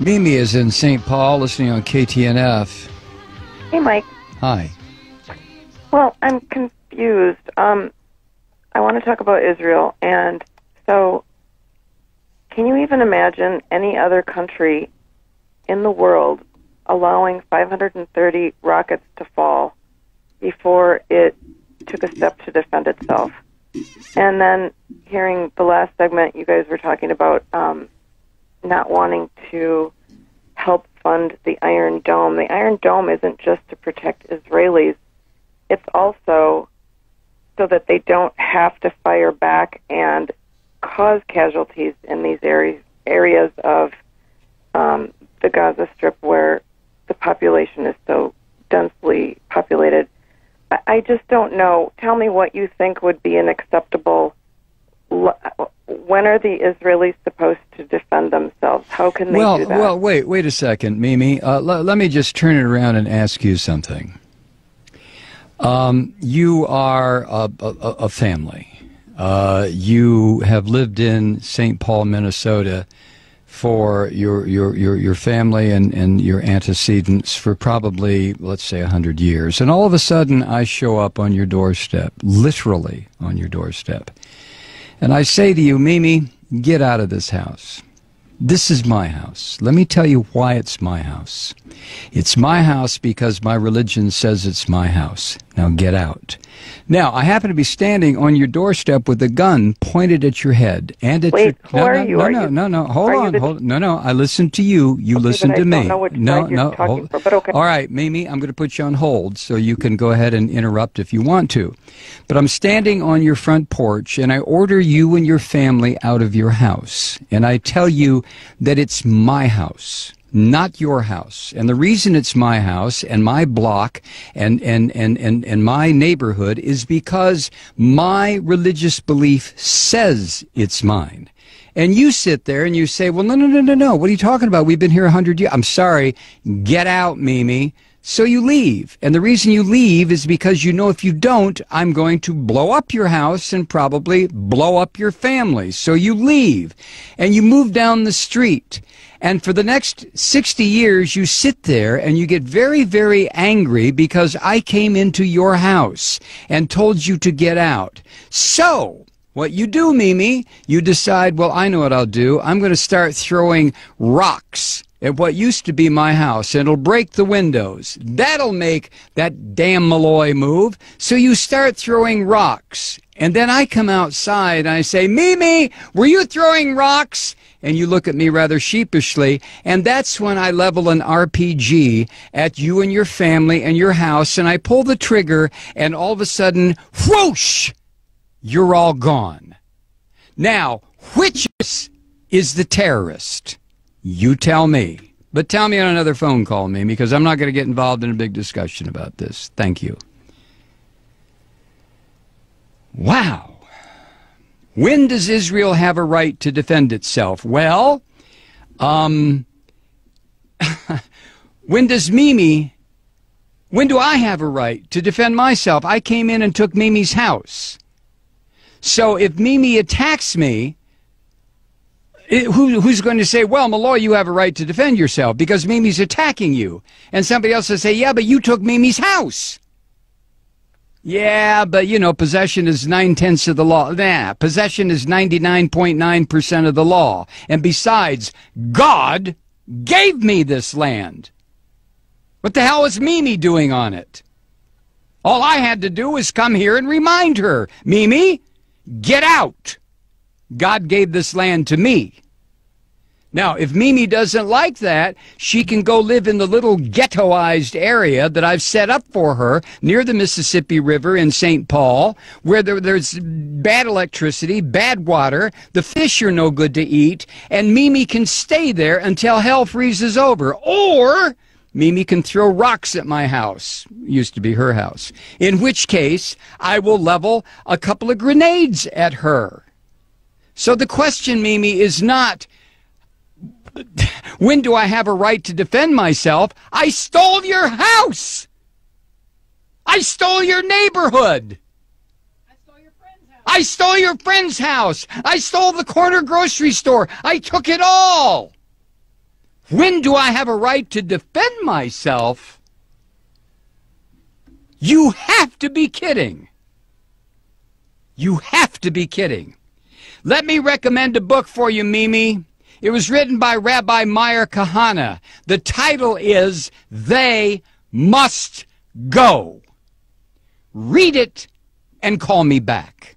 Mimi is in St. Paul listening on KTNF. Hey, Mike. Hi. Well, I'm confused. I want to talk about Israel. And so, can you even imagine any other country in the world allowing 530 rockets to fall before it took a step to defend itself? And then hearing the last segment, you guys were talking about not wanting to help fund the Iron Dome. The Iron Dome isn't just to protect Israelis. It's also so that they don't have to fire back and cause casualties in these areas of the Gaza Strip where the population is so densely populated. I just don't know. Tell me what you think would be an acceptable... When are the Israelis supposed to defend themselves? How can they do that? Well, wait a second, Mimi. Let me just turn it around and ask you something. You are a family. You have lived in St. Paul, Minnesota for your family and your antecedents for probably, let's say, 100 years. And all of a sudden, I show up on your doorstep, literally on your doorstep. And I say to you, Mimi, get out of this house. This is my house. Let me tell you why it's my house. It's my house because my religion says it's my house. Now get out. Now, I happen to be standing on your doorstep with a gun pointed at your head and at Wait, your... who are you? No. Hold on. No. I listen to you. You listen to me. I don't know which side you're talking for, but okay. All right, Mimi, I'm going to put you on hold so you can go ahead and interrupt if you want to. But I'm standing on your front porch and I order you and your family out of your house. And I tell you that it's my house, not your house. And the reason it's my house and my block and my neighborhood is because my religious belief says it's mine. And you sit there and you say, well, no. What are you talking about? We've been here 100 years. I'm sorry. Get out, Mimi. So you leave. And the reason you leave is because you know if you don't, I'm going to blow up your house and probably blow up your family. So you leave and you move down the street. And for the next 60 years, you sit there and you get very, very angry because I came into your house and told you to get out. So what you do, Mimi, you decide, well, I know what I'll do. I'm going to start throwing rocks at what used to be my house, and it'll break the windows. That'll make that damn Malloy move. So you start throwing rocks. And then I come outside and I say, Mimi, were you throwing rocks? And you look at me rather sheepishly, and that's when I level an RPG at you and your family and your house, and I pull the trigger, and all of a sudden, whoosh, you're all gone. Now, which is the terrorist? You tell me. But tell me on another phone call, Mimi, because I'm not going to get involved in a big discussion about this. Thank you. Wow. When does Israel have a right to defend itself? Well, when do I have a right to defend myself? I came in and took Mimi's house. So if Mimi attacks me, who's going to say, well, Malloy, you have a right to defend yourself because Mimi's attacking you? And somebody else will say, yeah, but you took Mimi's house. Yeah, but, you know, possession is 9/10 of the law. Nah, possession is 99.9% of the law. And besides, God gave me this land. What the hell is Mimi doing on it? All I had to do was come here and remind her, Mimi, get out. God gave this land to me. Now, if Mimi doesn't like that, she can go live in the little ghettoized area that I've set up for her near the Mississippi River in St. Paul, where there's bad electricity, bad water, the fish are no good to eat, and Mimi can stay there until hell freezes over. Or Mimi can throw rocks at my house. Used to be her house. In which case, I will level a couple of grenades at her. So the question, Mimi, is not, when do I have a right to defend myself? I stole your house. I stole your neighborhood. I stole your friend's house. I stole your friend's house. I stole the corner grocery store. I took it all. When do I have a right to defend myself? You have to be kidding. You have to be kidding. Let me recommend a book for you, Mimi. It was written by Rabbi Meir Kahana. The title is They Must Go. Read it and call me back.